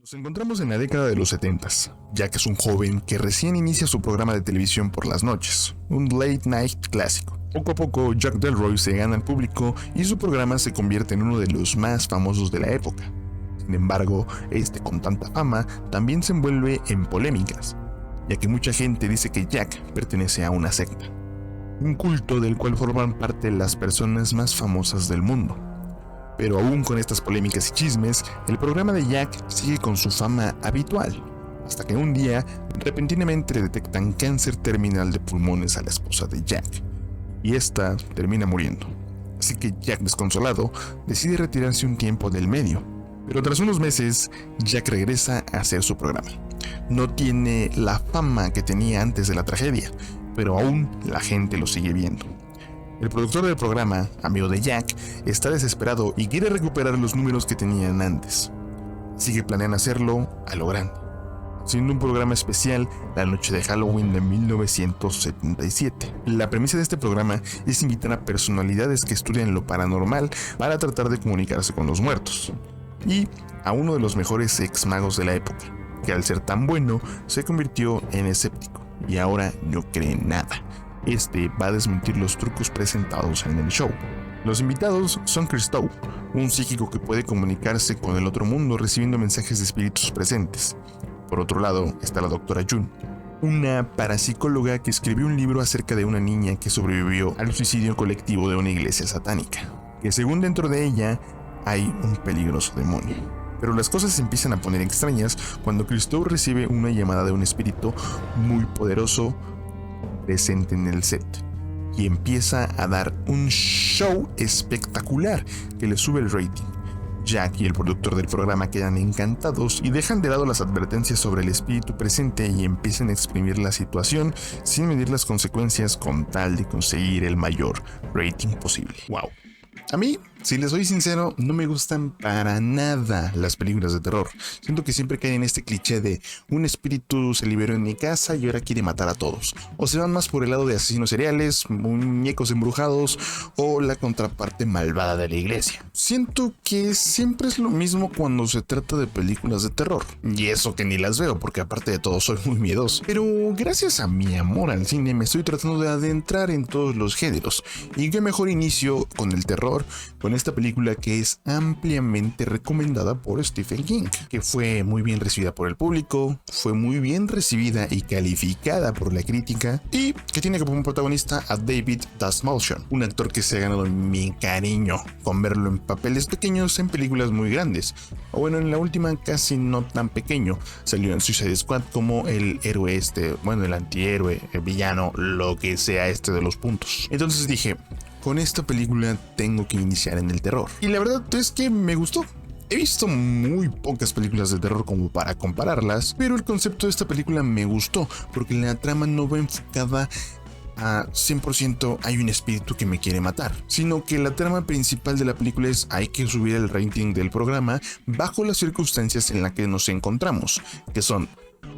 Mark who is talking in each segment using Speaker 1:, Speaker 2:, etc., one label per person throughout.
Speaker 1: Nos encontramos en la década de los 70s. Jack es un joven que recién inicia su programa de televisión por las noches, un late night clásico. Poco a poco, Jack Delroy se gana al público y su programa se convierte en uno de los más famosos de la época. Sin embargo, con tanta fama también se envuelve en polémicas, ya que mucha gente dice que Jack pertenece a una secta, un culto del cual forman parte las personas más famosas del mundo. Pero aún con estas polémicas y chismes, el programa de Jack sigue con su fama habitual, hasta que un día repentinamente le detectan cáncer terminal de pulmones a la esposa de Jack, y esta termina muriendo. Así que Jack, desconsolado, decide retirarse un tiempo del medio. Pero tras unos meses, Jack regresa a hacer su programa. No tiene la fama que tenía antes de la tragedia, pero aún la gente lo sigue viendo. El productor del programa, amigo de Jack, está desesperado y quiere recuperar los números que tenían antes. Así que planean hacerlo a lo grande, haciendo un programa especial la noche de Halloween de 1977. La premisa de este programa es invitar a personalidades que estudian lo paranormal para tratar de comunicarse con los muertos. Y a uno de los mejores ex magos de la época, que al ser tan bueno se convirtió en escéptico y ahora no cree en nada. Va a desmentir los trucos presentados en el show. Los invitados son Christou, un psíquico que puede comunicarse con el otro mundo recibiendo mensajes de espíritus presentes. Por otro lado está la doctora June, una parapsicóloga que escribió un libro acerca de una niña que sobrevivió al suicidio colectivo de una iglesia satánica, que según dentro de ella hay un peligroso demonio. Pero las cosas se empiezan a poner extrañas cuando Christou recibe una llamada de un espíritu muy poderoso presente en el set y empieza a dar un show espectacular que le sube el rating. Jack y el productor del programa quedan encantados y dejan de lado las advertencias sobre el espíritu presente y empiezan a exprimir la situación sin medir las consecuencias con tal de conseguir el mayor rating posible. ¡Wow! A mí, si les soy sincero, no me gustan para nada las películas de terror. Siento que siempre caen en este cliché de un espíritu se liberó en mi casa y ahora quiere matar a todos. O se van más por el lado de asesinos seriales, muñecos embrujados o la contraparte malvada de la iglesia. Siento que siempre es lo mismo cuando se trata de películas de terror. Y eso que ni las veo, porque aparte de todo soy muy miedoso. Pero gracias a mi amor al cine me estoy tratando de adentrar en todos los géneros. Y qué mejor inicio con el terror, con esta película que es ampliamente recomendada por Stephen King, que fue muy bien recibida por el público, fue muy bien recibida y calificada por la crítica, y que tiene como protagonista a David Dastmalchian, un actor que se ha ganado mi cariño con verlo en papeles pequeños en películas muy grandes, o bueno, en la última casi no tan pequeño, salió en Suicide Squad como el héroe el antihéroe, el villano, lo que sea de los puntos. Entonces dije, con esta película tengo que iniciar en el terror. Y la verdad es que me gustó. He visto muy pocas películas de terror como para compararlas, pero el concepto de esta película me gustó, porque la trama no va enfocada a 100% hay un espíritu que me quiere matar, sino que la trama principal de la película es hay que subir el rating del programa bajo las circunstancias en las que nos encontramos, que son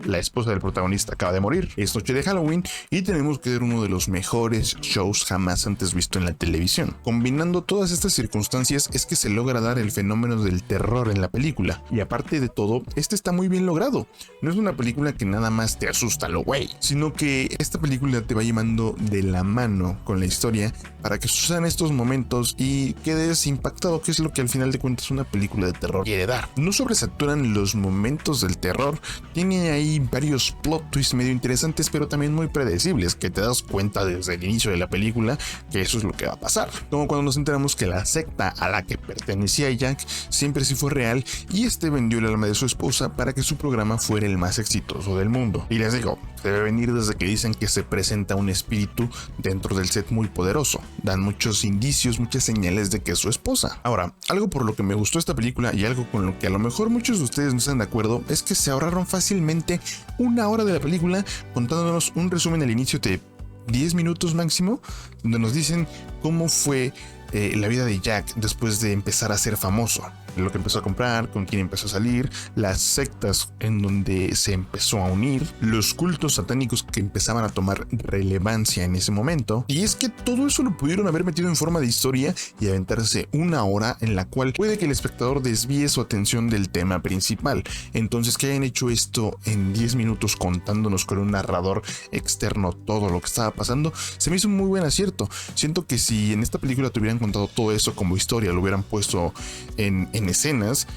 Speaker 1: la esposa del protagonista acaba de morir, es noche de Halloween y tenemos que ver uno de los mejores shows jamás antes visto en la televisión. Combinando todas estas circunstancias es que se logra dar el fenómeno del terror en la película, y aparte de todo, está muy bien logrado. No es una película que nada más te asusta lo güey, sino que esta película te va llevando de la mano con la historia para que sucedan estos momentos y quedes impactado, que es lo que al final de cuentas una película de terror quiere dar. No sobresaturan los momentos del terror, tiene ahí varios plot twists medio interesantes, pero también muy predecibles, que te das cuenta desde el inicio de la película que eso es lo que va a pasar. Como cuando nos enteramos que la secta a la que pertenecía Jack siempre sí fue real y vendió el alma de su esposa para que su programa fuera el más exitoso del mundo. Y les digo, debe venir desde que dicen que se presenta un espíritu dentro del set muy poderoso. Dan muchos indicios, muchas señales de que es su esposa. Ahora, algo por lo que me gustó esta película y algo con lo que a lo mejor muchos de ustedes no están de acuerdo es que se ahorraron fácilmente una hora de la película contándonos un resumen al inicio de 10 minutos máximo, donde nos dicen cómo fue la vida de Jack después de empezar a ser famoso. lo que empezó a comprar, con quién empezó a salir, las sectas en donde se empezó a unir, los cultos satánicos que empezaban a tomar relevancia en ese momento. Y es que todo eso lo pudieron haber metido en forma de historia y aventarse una hora en la cual puede que el espectador desvíe su atención del tema principal. Entonces, que hayan hecho esto en 10 minutos contándonos con un narrador externo todo lo que estaba pasando, se me hizo un muy buen acierto. Siento que si en esta película te hubieran contado todo eso como historia, lo hubieran puesto en escenas,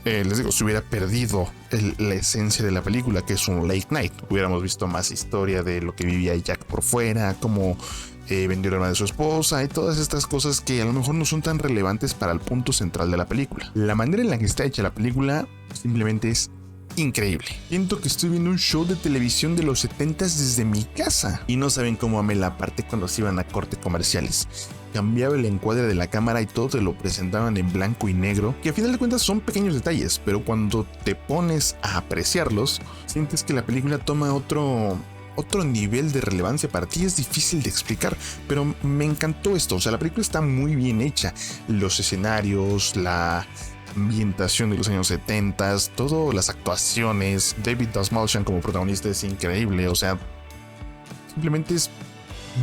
Speaker 1: les digo, se hubiera perdido la esencia de la película, que es un late night. Hubiéramos visto más historia de lo que vivía Jack por fuera, cómo vendió el alma de su esposa y todas estas cosas que a lo mejor no son tan relevantes para el punto central de la película. La manera en la que está hecha la película simplemente es increíble. Siento que estoy viendo un show de televisión de los 70s desde mi casa. Y no saben cómo amé la parte cuando se iban a corte comerciales. Cambiaba el encuadre de la cámara y todo te lo presentaban en blanco y negro, que a final de cuentas son pequeños detalles, pero cuando te pones a apreciarlos, sientes que la película toma otro nivel de relevancia para ti. Es difícil de explicar, pero me encantó esto. O sea, la película está muy bien hecha. Los escenarios, la ambientación de los años 70, todas las actuaciones, David Dastmalchian como protagonista es increíble. O sea, simplemente es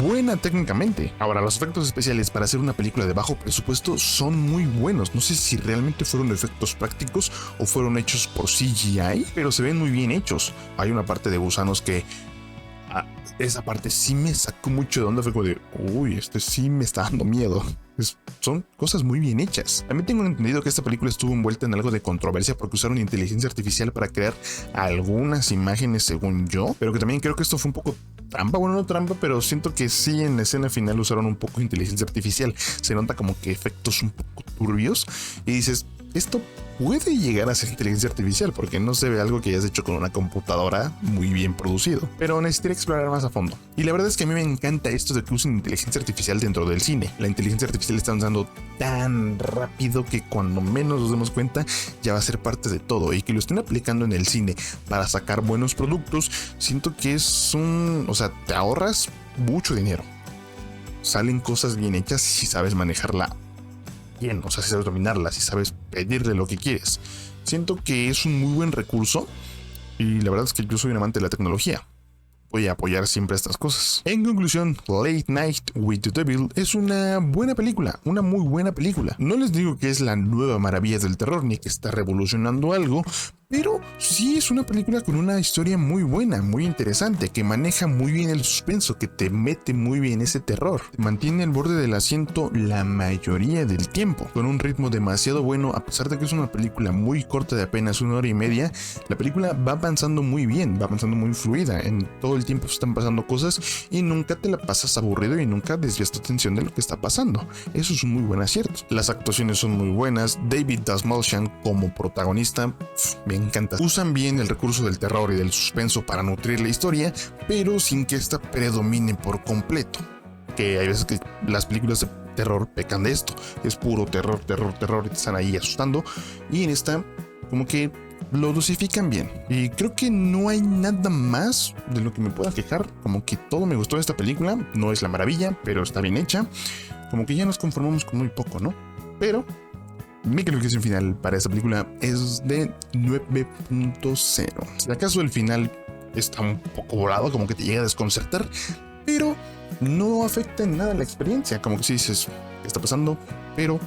Speaker 1: buena técnicamente. Ahora, los efectos especiales para hacer una película de bajo presupuesto son muy buenos. No sé si realmente fueron efectos prácticos o fueron hechos por CGI, pero se ven muy bien hechos. Hay una parte de gusanos que esa parte sí me sacó mucho de onda. Fue como de, uy, este sí me está dando miedo. Son cosas muy bien hechas. También tengo entendido que esta película estuvo envuelta en algo de controversia porque usaron inteligencia artificial para crear algunas imágenes, según yo, pero que también creo que esto fue un poco trampa. Bueno, no trampa, pero siento que sí, en la escena final usaron un poco de inteligencia artificial. Se nota como que efectos un poco turbios y dices, esto puede llegar a ser inteligencia artificial porque no se ve algo que hayas hecho con una computadora muy bien producido, pero necesitaría explorar más a fondo. Y la verdad es que a mí me encanta esto de que usen inteligencia artificial dentro del cine. La inteligencia artificial está avanzando tan rápido que cuando menos nos demos cuenta ya va a ser parte de todo, y que lo estén aplicando en el cine para sacar buenos productos, siento que es o sea, te ahorras mucho dinero. Salen cosas bien hechas si sabes manejarla bien, o sea, si sabes dominarla, si sabes pedirle lo que quieres. Siento que es un muy buen recurso y la verdad es que yo soy un amante de la tecnología. Voy a apoyar siempre estas cosas. En conclusión, Late Night with the Devil es una buena película, una muy buena película. No les digo que es la nueva maravilla del terror ni que está revolucionando algo, pero sí es una película con una historia muy buena, muy interesante, que maneja muy bien el suspenso, que te mete muy bien ese terror, te mantiene al borde del asiento la mayoría del tiempo, con un ritmo demasiado bueno. A pesar de que es una película muy corta de apenas 1 hora y media, la película va avanzando muy bien, va avanzando muy fluida. En todo el tiempo están pasando cosas y nunca te la pasas aburrido y nunca desvías tu atención de lo que está pasando. Eso es un muy buen acierto. Las actuaciones son muy buenas. David Dastmalchian como protagonista me encanta. Usan bien el recurso del terror y del suspenso para nutrir la historia, pero sin que esta predomine por completo. Que hay veces que las películas de terror pecan de esto. Es puro terror, terror, terror y te están ahí asustando. Y en esta como que lo dosifican bien. Y creo que no hay nada más de lo que me pueda quejar. Como que todo me gustó de esta película. No es la maravilla, pero está bien hecha. Como que ya nos conformamos con muy poco, ¿no? Pero mi calificación final para esta película es de 9.0. Si acaso el final está un poco volado, como que te llega a desconcertar, pero no afecta en nada la experiencia. Como que si dices, ¿qué está pasando? Pero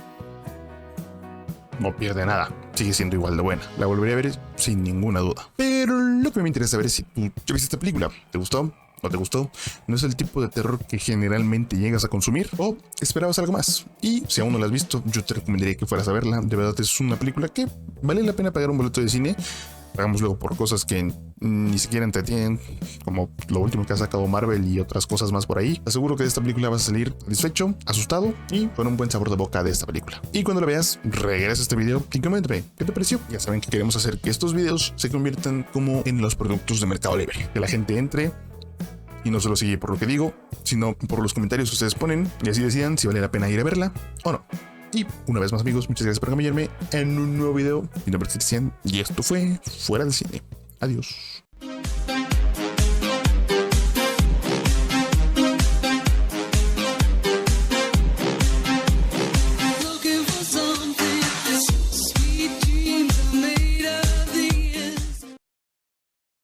Speaker 1: no pierde nada, sigue siendo igual de buena. La volvería a ver sin ninguna duda. Pero lo que me interesa saber es si tú ya viste esta película. ¿Te gustó? ¿No te gustó? ¿No es el tipo de terror que generalmente llegas a consumir? ¿O esperabas algo más? Y si aún no la has visto, yo te recomendaría que fueras a verla. De verdad es una película que vale la pena pagar un boleto de cine. Pagamos luego por cosas que ni siquiera entretienen, como lo último que ha sacado Marvel y otras cosas más por ahí. Te aseguro que de esta película vas a salir satisfecho, asustado y con un buen sabor de boca de esta película. Y cuando la veas, regresa a este video y coméntame qué te pareció. Ya saben que queremos hacer que estos videos se conviertan como en los productos de Mercado Libre, que la gente entre y no solo sigue por lo que digo, sino por los comentarios que ustedes ponen y así decidan si vale la pena ir a verla o no. Y una vez más, amigos, muchas gracias por acompañarme en un nuevo video. Mi nombre es Cristian y esto fue Fuera del Cine. Adiós.